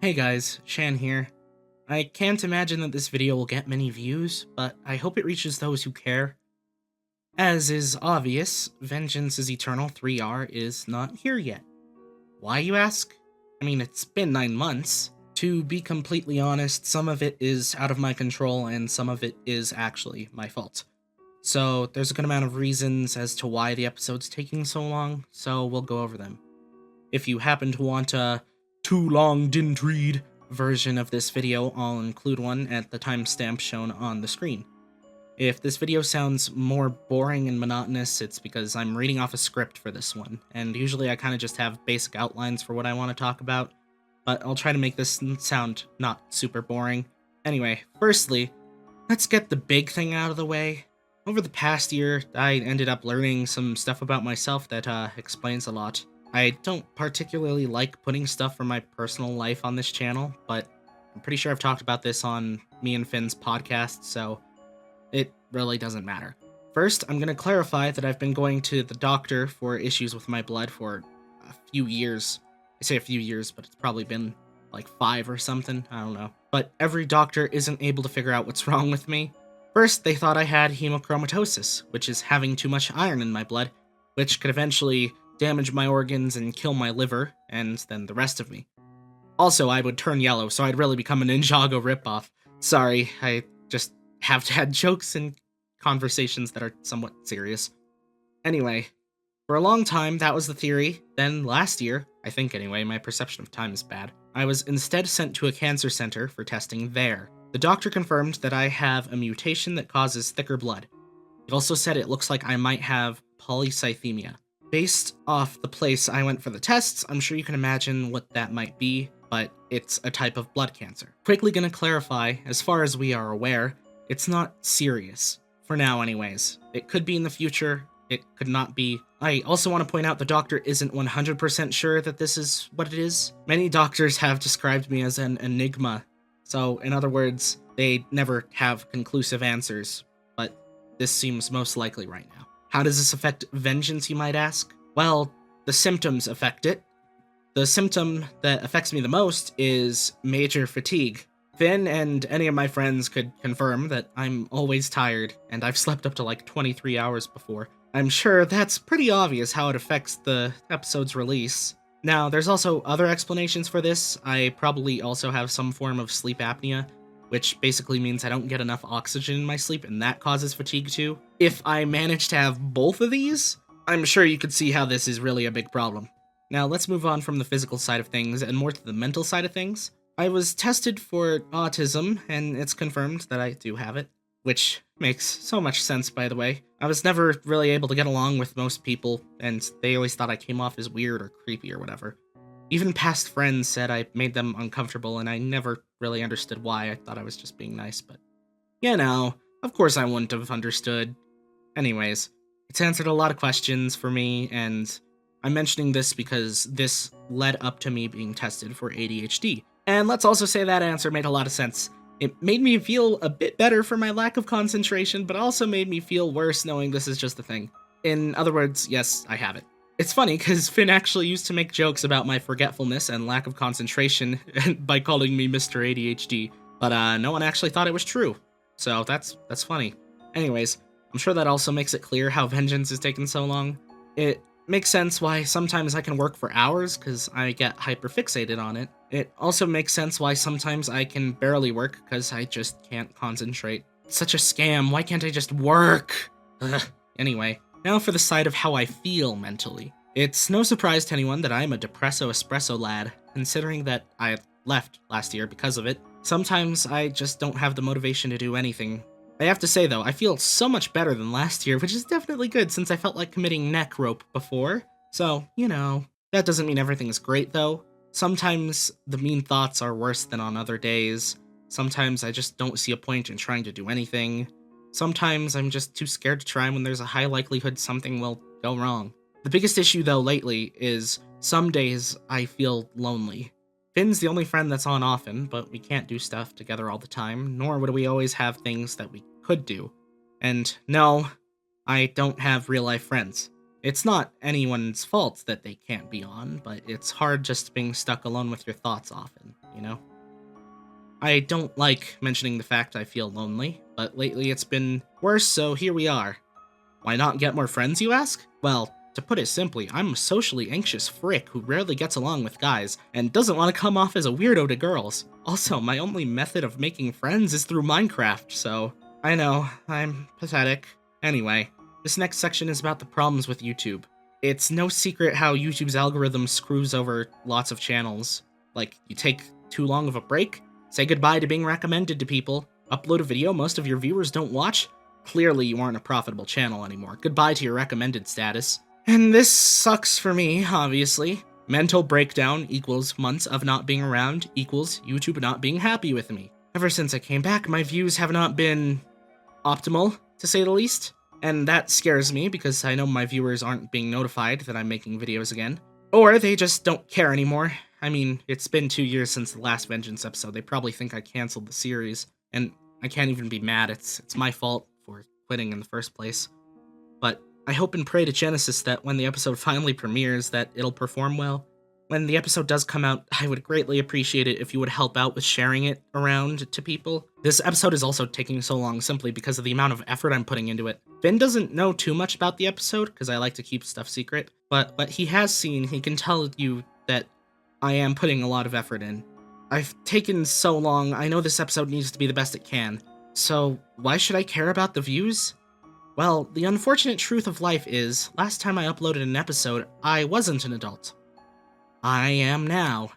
Hey guys, Shan here. I can't imagine that this video will get many views, but I hope it reaches those who care. As is obvious, Vengeance is Eternal 3R is not here yet. Why, you ask? I mean, it's been 9 months. To be completely honest, some of it is out of my control and some of it is actually my fault. So there's a good amount of reasons as to why the episode's taking so long, so we'll go over them. If you happen to want a too long didn't read version of this video, I'll include one at the timestamp shown on the screen. If this video sounds more boring and monotonous, it's because I'm reading off a script for this one, and usually I kind of just have basic outlines for what I want to talk about, but I'll try to make this sound not super boring. Anyway, firstly, let's get the big thing out of the way. Over the past year, I ended up learning some stuff about myself that explains a lot. I don't particularly like putting stuff from my personal life on this channel, but I'm pretty sure I've talked about this on me and Finn's podcast, so it really doesn't matter. First, I'm going to clarify that I've been going to the doctor for issues with my blood for a few years. I say a few years, but it's probably been like 5 or something, I don't know. But every doctor isn't able to figure out what's wrong with me. First, they thought I had hemochromatosis, which is having too much iron in my blood, which could eventually damage my organs and kill my liver, and then the rest of me. Also, I would turn yellow, so I'd really become a Ninjago ripoff. Sorry, I just have had jokes and conversations that are somewhat serious. Anyway, for a long time, that was the theory. Then last year, I think anyway, my perception of time is bad, I was instead sent to a cancer center for testing there. The doctor confirmed that I have a mutation that causes thicker blood. It also said it looks like I might have polycythemia. Based off the place I went for the tests, I'm sure you can imagine what that might be, but it's a type of blood cancer. Quickly gonna clarify, as far as we are aware, it's not serious. For now anyways. It could be in the future, it could not be. I also want to point out the doctor isn't 100% sure that this is what it is. Many doctors have described me as an enigma, so in other words, they never have conclusive answers, but this seems most likely right now. How does this affect Vengeance, you might ask? Well, the symptoms affect it. The symptom that affects me the most is major fatigue. Finn and any of my friends could confirm that I'm always tired, and I've slept up to like 23 hours before. I'm sure that's pretty obvious how it affects the episode's release. Now, there's also other explanations for this. I probably also have some form of sleep apnea, which basically means I don't get enough oxygen in my sleep, and that causes fatigue too. If I manage to have both of these, I'm sure you could see how this is really a big problem. Now let's move on from the physical side of things and more to the mental side of things. I was tested for autism, and it's confirmed that I do have it, which makes so much sense, by the way. I was never really able to get along with most people, and they always thought I came off as weird or creepy or whatever. Even past friends said I made them uncomfortable, and I never really understood why. I thought I was just being nice, but you know, of course I wouldn't have understood. Anyways, it's answered a lot of questions for me, and I'm mentioning this because this led up to me being tested for ADHD. And let's also say that answer made a lot of sense. It made me feel a bit better for my lack of concentration, but also made me feel worse knowing this is just a thing. In other words, yes, I have it. It's funny, because Finn actually used to make jokes about my forgetfulness and lack of concentration by calling me Mr. ADHD, but no one actually thought it was true. So that's funny. Anyways, I'm sure that also makes it clear how Vengeance is taking so long. It makes sense why sometimes I can work for hours, because I get hyperfixated on it. It also makes sense why sometimes I can barely work, because I just can't concentrate. It's such a scam, why can't I just work? Ugh. Anyway, now for the side of how I feel mentally. It's no surprise to anyone that I'm a depresso espresso lad, considering that I left last year because of it. Sometimes I just don't have the motivation to do anything. I have to say though, I feel so much better than last year, which is definitely good since I felt like committing neck rope before. So, you know, that doesn't mean everything's great though. Sometimes the mean thoughts are worse than on other days. Sometimes I just don't see a point in trying to do anything. Sometimes I'm just too scared to try when there's a high likelihood something will go wrong. The biggest issue though lately is some days I feel lonely. Finn's the only friend that's on often, but we can't do stuff together all the time, nor would we always have things that we could do. And no, I don't have real-life friends. It's not anyone's fault that they can't be on, but it's hard just being stuck alone with your thoughts often. you know? I don't like mentioning the fact I feel lonely, but lately it's been worse, so here we are. Why not get more friends, you ask? Well, to put it simply, I'm a socially anxious frick who rarely gets along with guys and doesn't want to come off as a weirdo to girls. Also, my only method of making friends is through Minecraft, so I know, I'm pathetic. Anyway, this next section is about the problems with YouTube. It's no secret how YouTube's algorithm screws over lots of channels. Like, you take too long of a break, say goodbye to being recommended to people, upload a video most of your viewers don't watch, clearly you aren't a profitable channel anymore. Goodbye to your recommended status. And this sucks for me, obviously. Mental breakdown equals months of not being around equals YouTube not being happy with me. Ever since I came back, my views have not been optimal, to say the least. And that scares me because I know my viewers aren't being notified that I'm making videos again. Or they just don't care anymore. I mean, it's been 2 years since the last Vengeance episode. They probably think I canceled the series. And I can't even be mad. It's my fault for quitting in the first place. But I hope and pray to Genesis that when the episode finally premieres that it'll perform well. When the episode does come out, I would greatly appreciate it if you would help out with sharing it around to people. This episode is also taking so long simply because of the amount of effort I'm putting into it. Finn doesn't know too much about the episode because I like to keep stuff secret, but what he has seen, he can tell you that I am putting a lot of effort in. I've taken so long, I know this episode needs to be the best it can. So why should I care about the views? Well, the unfortunate truth of life is, last time I uploaded an episode, I wasn't an adult. I am now.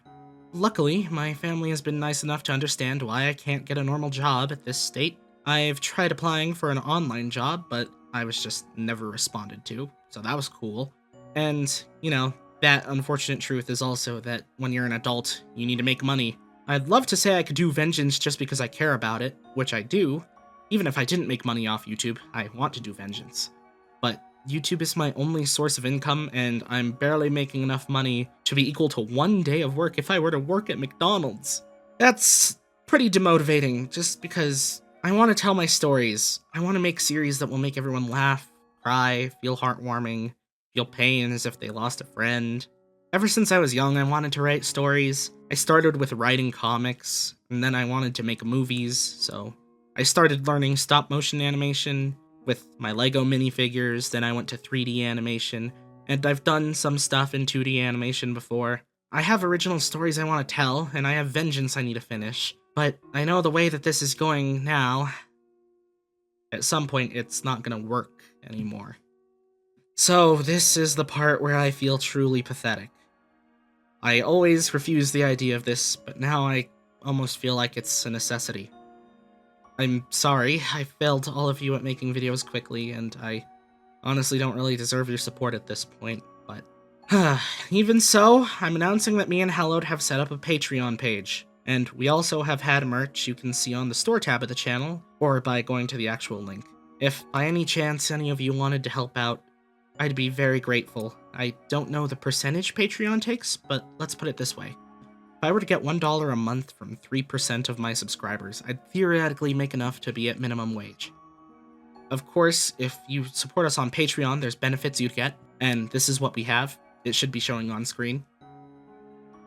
Luckily, my family has been nice enough to understand why I can't get a normal job at this state. I've tried applying for an online job, but I was just never responded to, so that was cool. And, you know, that unfortunate truth is also that when you're an adult, you need to make money. I'd love to say I could do Vengeance just because I care about it, which I do. Even if I didn't make money off YouTube, I want to do Vengeance. But YouTube is my only source of income, and I'm barely making enough money to be equal to 1 day of work if I were to work at McDonald's. That's pretty demotivating, just because I want to tell my stories. I want to make series that will make everyone laugh, cry, feel heartwarming, feel pain as if they lost a friend. Ever since I was young, I wanted to write stories. I started with writing comics, and then I wanted to make movies, so I started learning stop-motion animation with my Lego minifigures, then I went to 3D animation, and I've done some stuff in 2D animation before. I have original stories I want to tell, and I have Vengeance I need to finish, but I know the way that this is going now, at some point it's not gonna work anymore. So this is the part where I feel truly pathetic. I always refuse the idea of this, but now I almost feel like it's a necessity. I'm sorry, I failed all of you at making videos quickly, and I honestly don't really deserve your support at this point, but even so, I'm announcing that me and Hallowed have set up a Patreon page, and we also have had merch you can see on the store tab of the channel, or by going to the actual link. If by any chance any of you wanted to help out, I'd be very grateful. I don't know the percentage Patreon takes, but let's put it this way. If I were to get $1 a month from 3% of my subscribers, I'd theoretically make enough to be at minimum wage. Of course, if you support us on Patreon, there's benefits you'd get, and this is what we have. It should be showing on screen.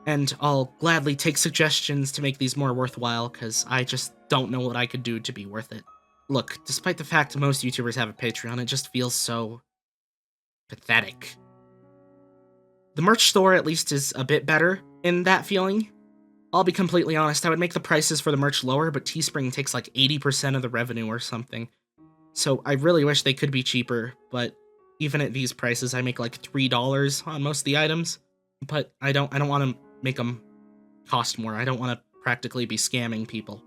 And I'll gladly take suggestions to make these more worthwhile, because I just don't know what I could do to be worth it. Look, despite the fact most YouTubers have a Patreon, it just feels so pathetic. The merch store at least is a bit better in that feeling. I'll be completely honest, I would make the prices for the merch lower, but Teespring takes like 80% of the revenue or something. So I really wish they could be cheaper, but even at these prices, I make like $3 on most of the items. But I don't want to make them cost more. I don't want to practically be scamming people.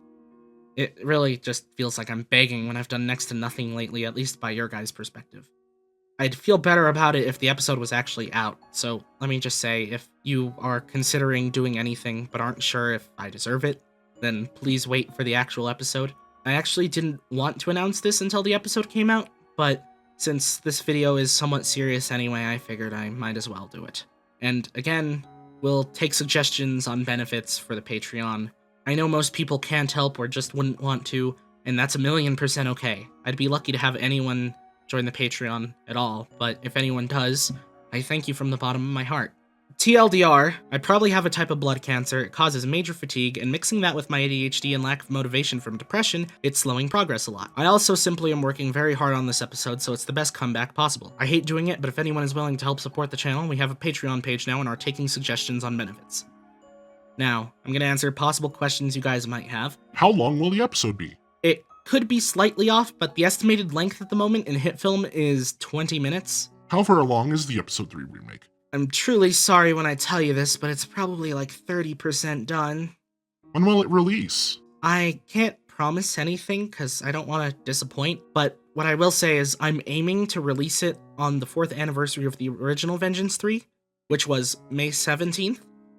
It really just feels like I'm begging when I've done next to nothing lately, at least by your guys' perspective. I'd feel better about it if the episode was actually out, so let me just say, if you are considering doing anything but aren't sure if I deserve it, then please wait for the actual episode. I actually didn't want to announce this until the episode came out, but since this video is somewhat serious anyway, I figured I might as well do it. And again, we'll take suggestions on benefits for the Patreon. I know most people can't help or just wouldn't want to, and that's 1,000,000% okay. I'd be lucky to have anyone join the Patreon at all, but if anyone does, I thank you from the bottom of my heart. TLDR, I probably have a type of blood cancer, it causes major fatigue, and mixing that with my ADHD and lack of motivation from depression, it's slowing progress a lot. I also simply am working very hard on this episode, so it's the best comeback possible. I hate doing it, but if anyone is willing to help support the channel, we have a Patreon page now and are taking suggestions on benefits. Now, I'm gonna answer possible questions you guys might have. How long will the episode be? It could be slightly off, but the estimated length at the moment in HitFilm is 20 minutes. How far along is the episode 3 remake? I'm truly sorry when I tell you this, but it's probably like 30% done. When will it release? I can't promise anything because I don't want to disappoint, but what I will say is I'm aiming to release it on the 4th anniversary of the original Vengeance 3, which was May 17th,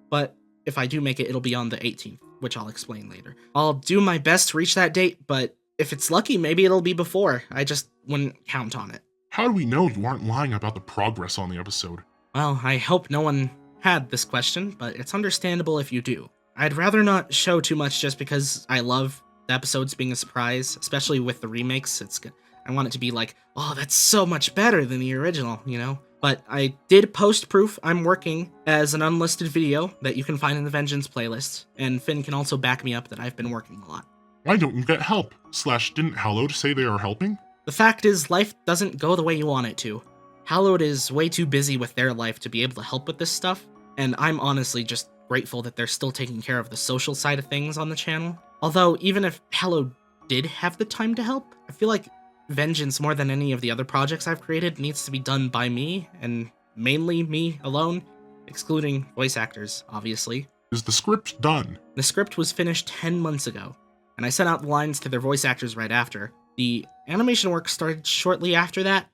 but if I do make it, it'll be on the 18th, which I'll explain later. I'll do my best to reach that date, but if it's lucky, maybe it'll be before. I just wouldn't count on it. How do we know you aren't lying about the progress on the episode? Well, I hope no one had this question, but it's understandable if you do. I'd rather not show too much just because I love the episodes being a surprise, especially with the remakes. It's good. I want it to be like, oh, that's so much better than the original, you know? But I did post proof I'm working as an unlisted video that you can find in the Vengeance playlist, and Finn can also back me up that I've been working a lot. Why don't you get help? Didn't Hallowed say they are helping? The fact is, life doesn't go the way you want it to. Hallowed is way too busy with their life to be able to help with this stuff, and I'm honestly just grateful that they're still taking care of the social side of things on the channel. Although, even if Hallowed did have the time to help, I feel like Vengeance, more than any of the other projects I've created, needs to be done by me, and mainly me alone, excluding voice actors, obviously. Is the script done? The script was finished 10 months ago, and I sent out the lines to their voice actors right after. The animation work started shortly after that.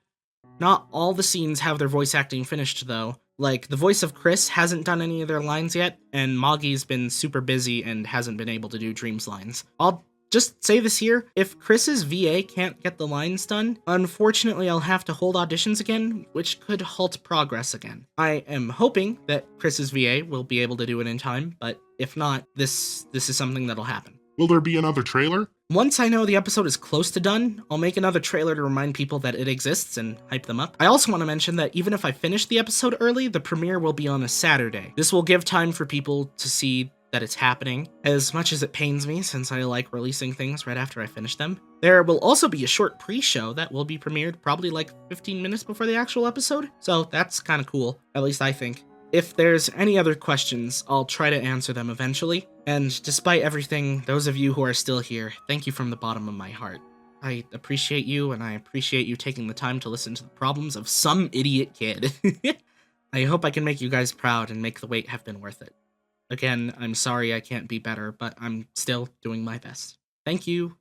Not all the scenes have their voice acting finished, though. Like, the voice of Chris hasn't done any of their lines yet, and Moggy's been super busy and hasn't been able to do Dream's lines. I'll just say this here, if Chris's VA can't get the lines done, unfortunately I'll have to hold auditions again, which could halt progress again. I am hoping that Chris's VA will be able to do it in time, but if not, this is something that'll happen. Will there be another trailer? Once I know the episode is close to done, I'll make another trailer to remind people that it exists and hype them up. I also want to mention that even if I finish the episode early, the premiere will be on a Saturday. This will give time for people to see that it's happening, as much as it pains me since I like releasing things right after I finish them. There will also be a short pre-show that will be premiered probably like 15 minutes before the actual episode, so that's kind of cool, at least I think. If there's any other questions, I'll try to answer them eventually, and despite everything, those of you who are still here, thank you from the bottom of my heart. I appreciate you, and I appreciate you taking the time to listen to the problems of some idiot kid. I hope I can make you guys proud and make the wait have been worth it. Again, I'm sorry I can't be better, but I'm still doing my best. Thank you.